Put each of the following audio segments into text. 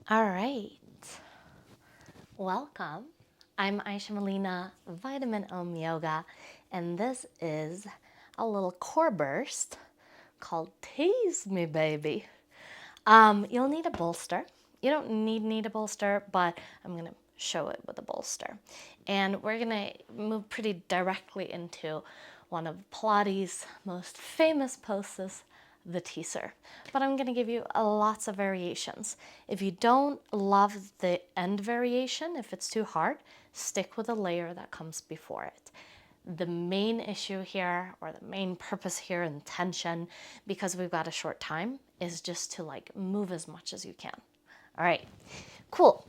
All right, welcome. I'm Aisha Melina, Vitamin Yoga, and this is a little core burst called Tease Me Baby. You'll need a bolster. You don't need a bolster, but I'm gonna show it with a bolster. And we're gonna move pretty directly into one of Pilates' most famous poses, the teaser. But I'm gonna give you lots of variations. If you don't love the end variation, if it's too hard, stick with the layer that comes before it. The main issue here, or the main purpose here, intention, because we've got a short time, is just to like move as much as you can. All right, cool.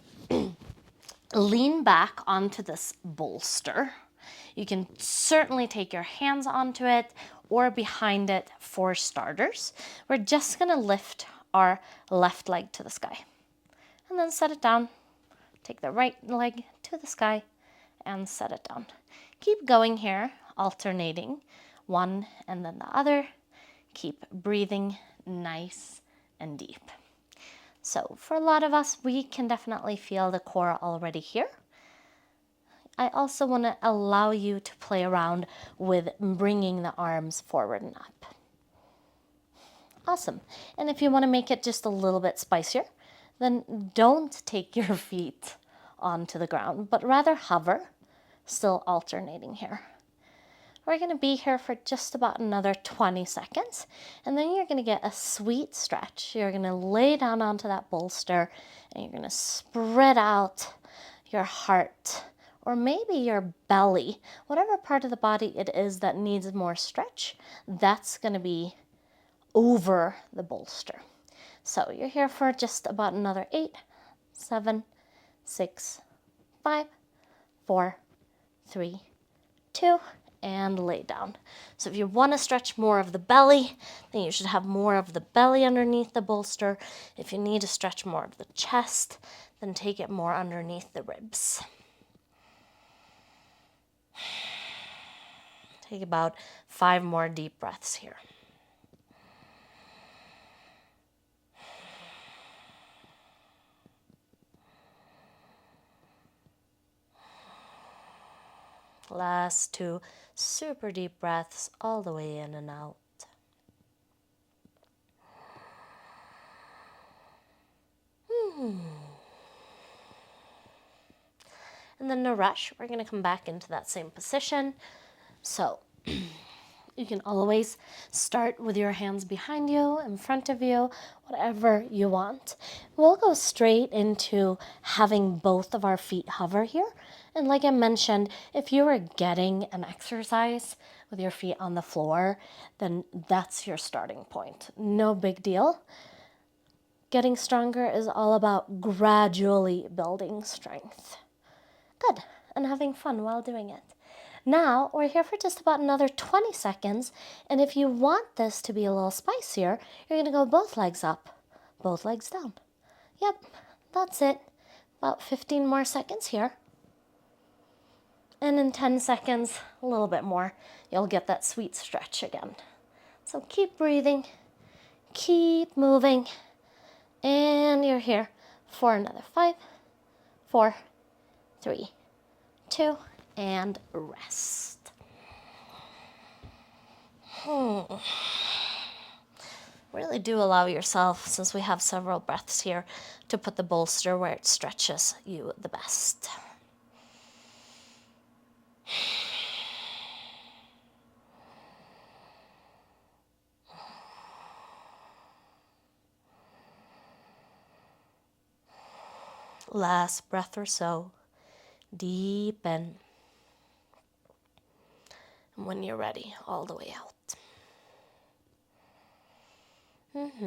Lean back onto this bolster. You can certainly take your hands onto it or behind it for starters. We're just gonna lift our left leg to the sky and then set it down. Take the right leg to the sky and set it down. Keep going here, alternating one and then the other. Keep breathing nice and deep. So for a lot of us, we can definitely feel the core already here. I also want to allow you to play around with bringing the arms forward and up. Awesome. And if you want to make it just a little bit spicier, then don't take your feet onto the ground, but rather hover, still alternating here. We're going to be here for just about another 20 seconds, and then you're going to get a sweet stretch. You're going to lay down onto that bolster, and you're going to spread out your heart, or maybe your belly, whatever part of the body it is that needs more stretch, that's going to be over the bolster. So you're here for just about another 8, 7, 6, 5, 4, 3, 2, and lay down. So if you want to stretch more of the belly, then you should have more of the belly underneath the bolster. If you need to stretch more of the chest, then take it more underneath the ribs. Take about 5 more deep breaths here. Last 2 super deep breaths all the way in and out. And then no rush, we're going to come back into that same position. So you can always start with your hands behind you, in front of you, whatever you want. We'll go straight into having both of our feet hover here. And like I mentioned, if you are getting an exercise with your feet on the floor, then that's your starting point. No big deal. Getting stronger is all about gradually building strength. Good, and having fun while doing it. Now, we're here for just about another 20 seconds, and if you want this to be a little spicier, you're going to go both legs up, both legs down. Yep, that's it. About 15 more seconds here. And in 10 seconds, a little bit more, you'll get that sweet stretch again. So keep breathing, keep moving, and you're here for another 5, 4, 3, 2, and rest. Really do allow yourself, since we have several breaths here, to put the bolster where it stretches you the best. Last breath or so. Deep in. And when you're ready, all the way out. All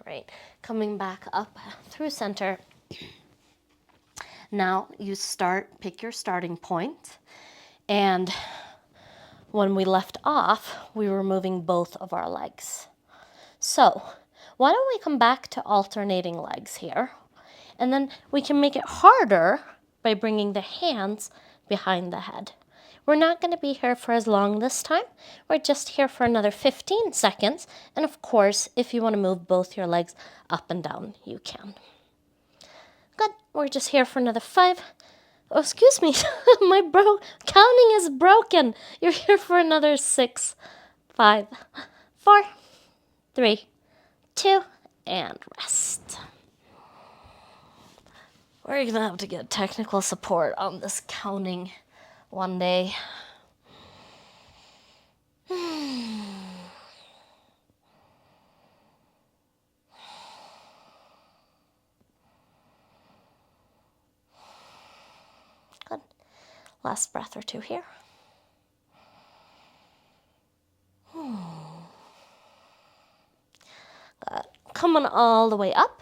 right, coming back up through center. Now you pick your starting point. And when we left off, we were moving both of our legs. So why don't we come back to alternating legs here? And then we can make it harder by bringing the hands behind the head. We're not going to be here for as long this time. We're just here for another 15 seconds. And of course, if you want to move both your legs up and down, you can. Good. We're just here for another 5. Oh, excuse me. My counting is broken. You're here for another 6, 5, 4, 3, 2, and rest. We're gonna have to get technical support on this counting one day. Good. Last breath or 2 here. Good. Coming all the way up.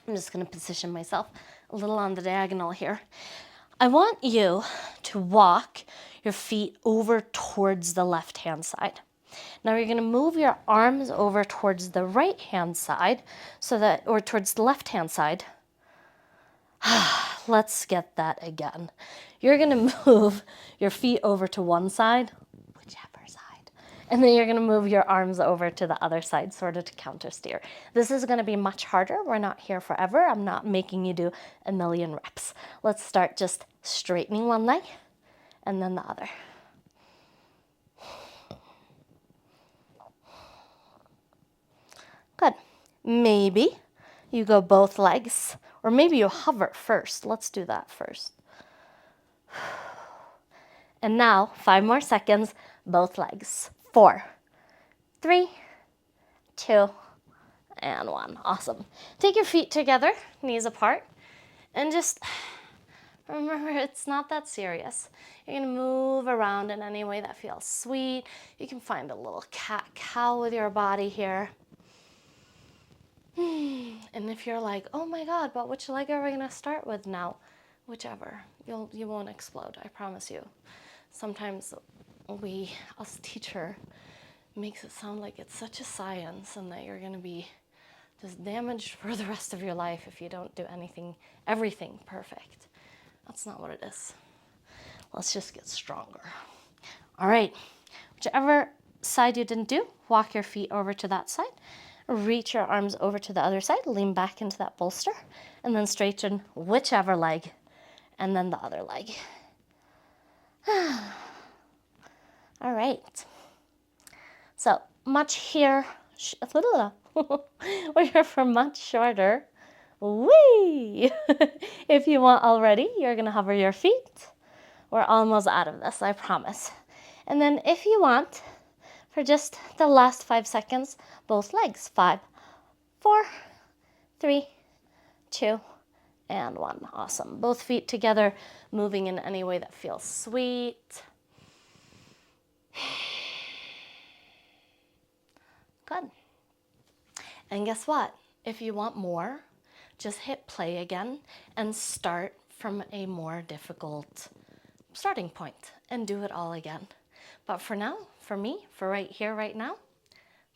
I'm just going to position myself a little on the diagonal here. I want you to walk your feet over towards the left-hand side. Now you're going to move your arms over towards the right-hand side, or towards the left-hand side. Let's get that again. You're going to move your feet over to one side, whichever side, and then you're going to move your arms over to the other side, sort of to counter steer. This is going to be much harder. We're not here forever. I'm not making you do a million reps. Let's start just straightening one leg and then the other. Good. Maybe you go both legs, or maybe you hover first. Let's do that first. And now, 5 more seconds, both legs. 4, 3, 2, and 1. Awesome. Take your feet together, knees apart, and just remember, it's not that serious. You're gonna move around in any way that feels sweet. You can find a little cat-cow with your body here. And if you're like, oh my God, but which leg are we gonna start with now? Whichever. You won't explode, I promise you. Sometimes us teacher, makes it sound like it's such a science and that you're gonna be just damaged for the rest of your life if you don't do everything perfect. That's not what it is. Let's just get stronger. All right, whichever side you didn't do, walk your feet over to that side. Reach your arms over to the other side, lean back into that bolster, and then straighten whichever leg, and then the other leg. All right. So much here, we're here for much shorter. Whee! If you want already, you're gonna hover your feet. We're almost out of this, I promise. And then if you want, for just the last 5 seconds, both legs. 5, 4, 3, 2, and 1. Awesome. Both feet together, moving in any way that feels sweet. Good. And guess what? If you want more, just hit play again and start from a more difficult starting point and do it all again. But for now, for me, for right here, right now,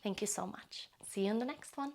thank you so much. See you in the next one.